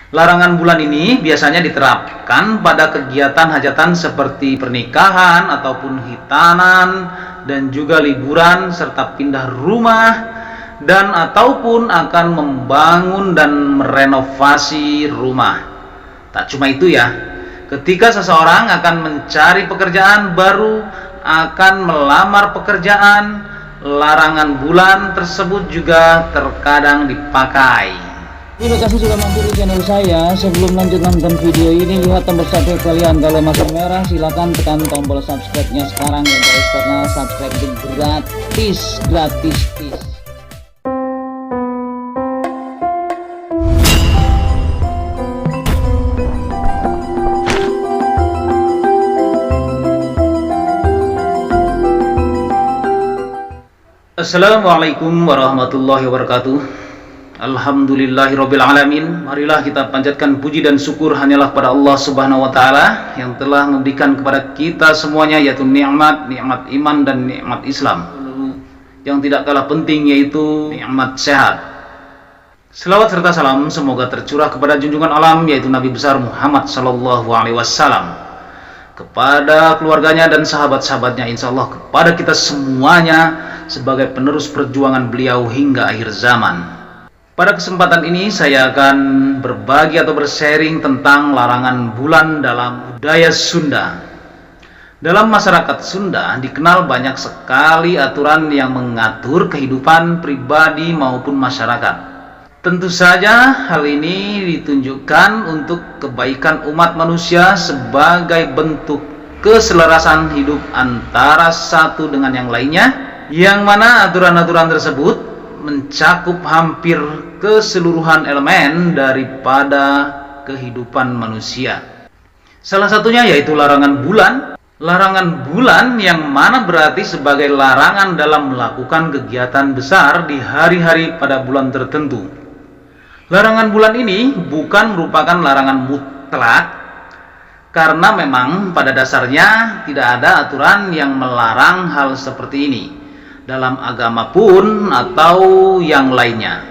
Larangan bulan ini biasanya diterapkan pada kegiatan hajatan seperti pernikahan ataupun hitanan dan juga liburan serta pindah rumah dan ataupun akan membangun dan merenovasi rumah. Tak cuma itu ya, ketika seseorang akan mencari pekerjaan baru, akan melamar pekerjaan, larangan bulan tersebut juga terkadang dipakai. Terima kasih sudah mampir di channel saya. Sebelum lanjut nonton video ini, lihat tombol subscribe kalian. Kalau masih merah, silahkan tekan tombol subscribe-nya sekarang ya guys, karena subscribe itu gratis. Assalamualaikum warahmatullahi wabarakatuh. Alhamdulillahirabbil alamin. Marilah kita panjatkan puji dan syukur hanyalah pada Allah Subhanahu wa taala yang telah memberikan kepada kita semuanya, yaitu nikmat iman dan nikmat Islam. Yang tidak kalah penting yaitu nikmat sehat. Selawat serta salam semoga tercurah kepada junjungan alam, yaitu Nabi besar Muhammad sallallahu alaihi wasallam, kepada keluarganya dan sahabat-sahabatnya, insyaallah kepada kita semuanya sebagai penerus perjuangan beliau hingga akhir zaman. Pada kesempatan ini saya akan berbagi atau bersharing tentang larangan bulan dalam budaya Sunda. Dalam masyarakat Sunda dikenal banyak sekali aturan yang mengatur kehidupan pribadi maupun masyarakat. Tentu saja hal ini ditunjukkan untuk kebaikan umat manusia sebagai bentuk keselarasan hidup antara satu dengan yang lainnya, yang mana aturan-aturan tersebut mencakup hampir keseluruhan elemen daripada kehidupan manusia. Salah satunya yaitu larangan bulan. Larangan bulan yang mana berarti sebagai larangan dalam melakukan kegiatan besar di hari-hari pada bulan tertentu. Larangan bulan ini bukan merupakan larangan mutlak, karena memang pada dasarnya tidak ada aturan yang melarang hal seperti ini dalam agama pun atau yang lainnya.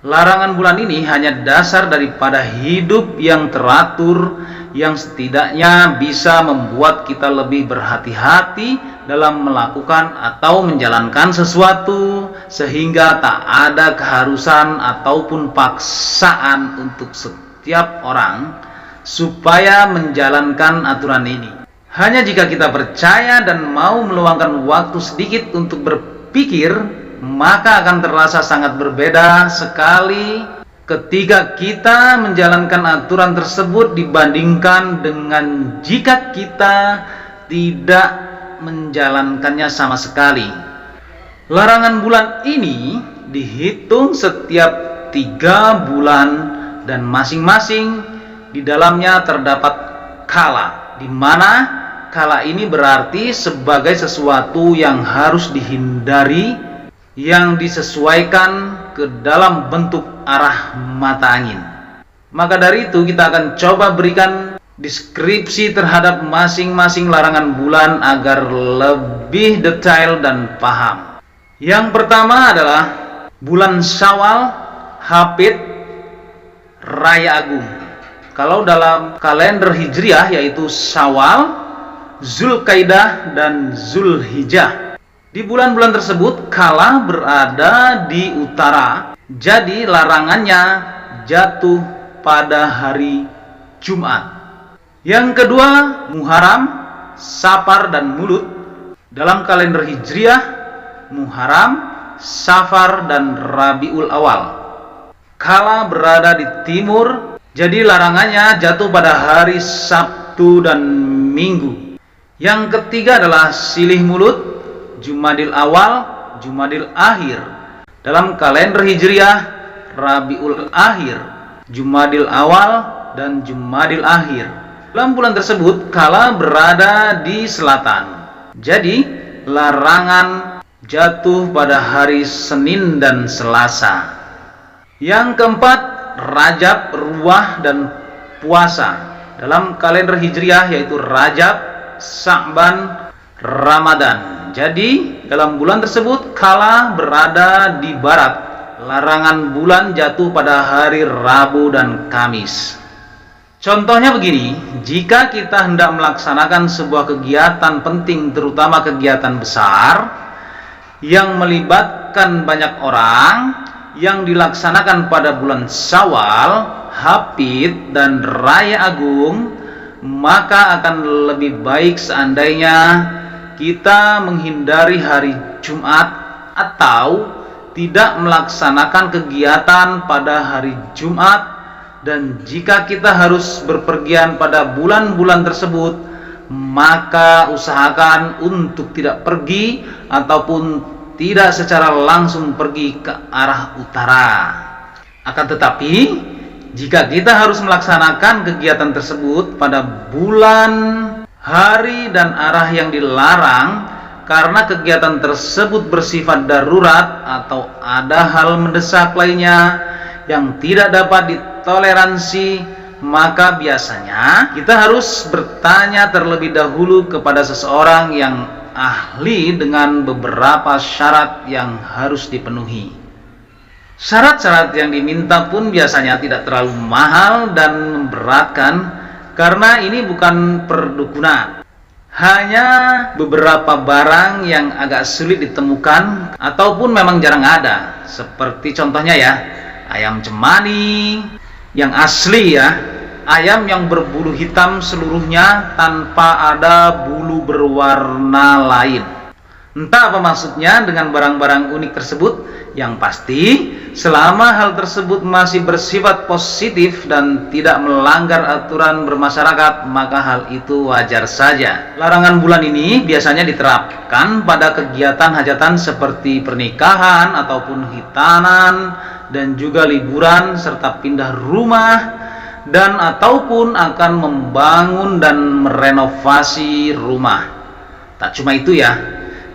Larangan bulan ini hanya dasar daripada hidup yang teratur, yang setidaknya bisa membuat kita lebih berhati-hati dalam melakukan atau menjalankan sesuatu, sehingga tak ada keharusan ataupun paksaan untuk setiap orang supaya menjalankan aturan ini. Hanya jika kita percaya dan mau meluangkan waktu sedikit untuk berpikir, maka akan terasa sangat berbeda sekali ketika kita menjalankan aturan tersebut dibandingkan dengan jika kita tidak menjalankannya sama sekali. Larangan bulan ini dihitung setiap 3 bulan dan masing-masing di dalamnya terdapat kala, di mana kala ini berarti sebagai sesuatu yang harus dihindari, yang disesuaikan ke dalam bentuk arah mata angin. Maka dari itu kita akan coba berikan deskripsi terhadap masing-masing larangan bulan agar lebih detail dan paham. Yang pertama adalah bulan Syawal, Hapit, Raya Agung. Kalau dalam kalender Hijriah yaitu Syawal, Zulkaidah dan Zulhijjah. Di bulan-bulan tersebut kala berada di utara, jadi larangannya jatuh pada hari Jumat. Yang kedua, Muharram, Safar dan Mulud. Dalam kalender Hijriah, Muharram, Safar dan Rabiul Awal. Kala berada di timur, jadi larangannya jatuh pada hari Sabtu dan Minggu. Yang ketiga adalah Silih Mulud, Jumadil Awal, Jumadil Akhir. Dalam kalender Hijriah, Rabiul Akhir, Jumadil Awal dan Jumadil Akhir. Dalam bulan tersebut kala berada di selatan, jadi larangan jatuh pada hari Senin dan Selasa. Yang keempat, Rajab, Ruwah dan puasa. Dalam kalender Hijriah yaitu Rajab, Sa'ban, Ramadan. Jadi dalam bulan tersebut kala berada di barat, larangan bulan jatuh pada hari Rabu dan Kamis. Contohnya begini, jika kita hendak melaksanakan sebuah kegiatan penting, terutama kegiatan besar yang melibatkan banyak orang, yang dilaksanakan pada bulan Syawal, Hapit, dan Raya Agung, maka akan lebih baik seandainya kita menghindari hari Jumat atau tidak melaksanakan kegiatan pada hari Jumat. Dan jika kita harus berpergian pada bulan-bulan tersebut, maka usahakan untuk tidak pergi ataupun tidak secara langsung pergi ke arah utara. Akan tetapi, jika kita harus melaksanakan kegiatan tersebut pada bulan, hari, dan arah yang dilarang karena kegiatan tersebut bersifat darurat atau ada hal mendesak lainnya yang tidak dapat ditoleransi, maka biasanya kita harus bertanya terlebih dahulu kepada seseorang yang ahli dengan beberapa syarat yang harus dipenuhi. Syarat-syarat yang diminta pun biasanya tidak terlalu mahal dan memberatkan, karena ini bukan perdukunan. Hanya beberapa barang yang agak sulit ditemukan ataupun memang jarang ada, seperti contohnya ya, ayam cemani yang asli ya, ayam yang berbulu hitam seluruhnya tanpa ada bulu berwarna lain. Entah apa maksudnya dengan barang-barang unik tersebut. Yang pasti, selama hal tersebut masih bersifat positif dan tidak melanggar aturan bermasyarakat, maka hal itu wajar saja. Larangan bulan ini biasanya diterapkan pada kegiatan hajatan seperti pernikahan ataupun hitanan, dan juga liburan serta pindah rumah, dan ataupun akan membangun dan merenovasi rumah. Tak cuma itu ya,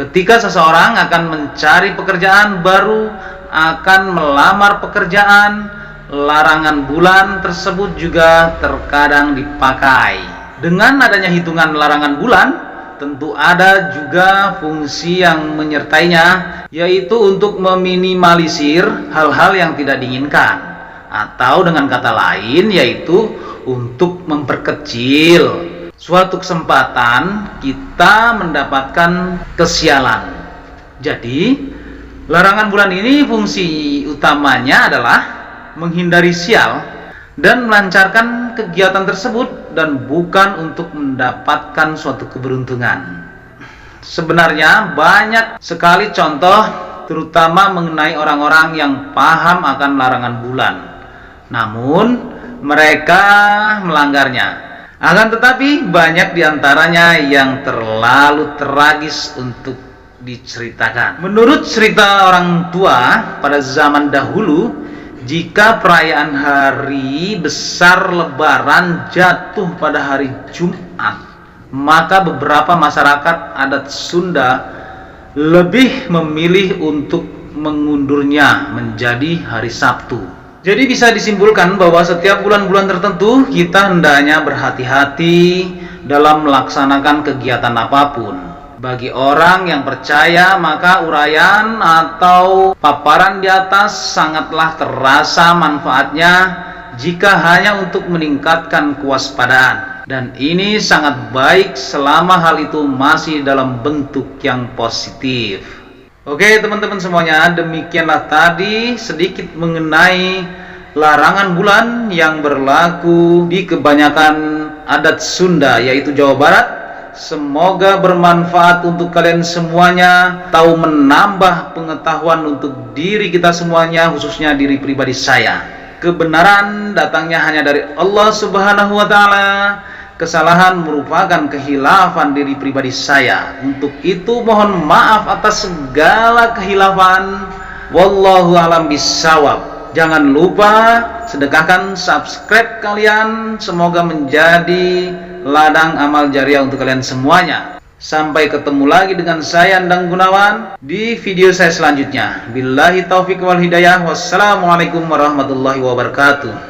ketika seseorang akan mencari pekerjaan baru, akan melamar pekerjaan, larangan bulan tersebut juga terkadang dipakai. Dengan adanya hitungan larangan bulan, tentu ada juga fungsi yang menyertainya, yaitu untuk meminimalisir hal-hal yang tidak diinginkan, atau dengan kata lain yaitu untuk memperkecil suatu kesempatan kita mendapatkan kesialan. Jadi larangan bulan ini fungsi utamanya adalah menghindari sial dan melancarkan kegiatan tersebut, dan bukan untuk mendapatkan suatu keberuntungan. Sebenarnya banyak sekali contoh, terutama mengenai orang-orang yang paham akan larangan bulan, namun mereka melanggarnya. Akan tetapi banyak diantaranya yang terlalu tragis untuk diceritakan. Menurut cerita orang tua pada zaman dahulu, jika perayaan hari besar Lebaran jatuh pada hari Jumat, maka beberapa masyarakat adat Sunda lebih memilih untuk mengundurnya menjadi hari Sabtu. Jadi bisa disimpulkan bahwa setiap bulan-bulan tertentu kita hendaknya berhati-hati dalam melaksanakan kegiatan apapun. Bagi orang yang percaya, maka uraian atau paparan di atas sangatlah terasa manfaatnya jika hanya untuk meningkatkan kewaspadaan. Dan ini sangat baik selama hal itu masih dalam bentuk yang positif. Oke teman-teman semuanya, demikianlah tadi sedikit mengenai larangan bulan yang berlaku di kebanyakan adat Sunda, yaitu Jawa Barat. Semoga bermanfaat untuk kalian semuanya, tahu menambah pengetahuan untuk diri kita semuanya, khususnya diri pribadi saya. Kebenaran datangnya hanya dari Allah Subhanahu wa Ta'ala. Kesalahan merupakan kehilafan diri pribadi saya. Untuk itu mohon maaf atas segala kehilafan. Wallahu a'lam bishawab. Jangan lupa sedekahkan subscribe kalian, semoga menjadi ladang amal jariah untuk kalian semuanya. Sampai ketemu lagi dengan saya Endang Gunawan di video saya selanjutnya. Billahi taufik wal hidayah. Wassalamualaikum warahmatullahi wabarakatuh.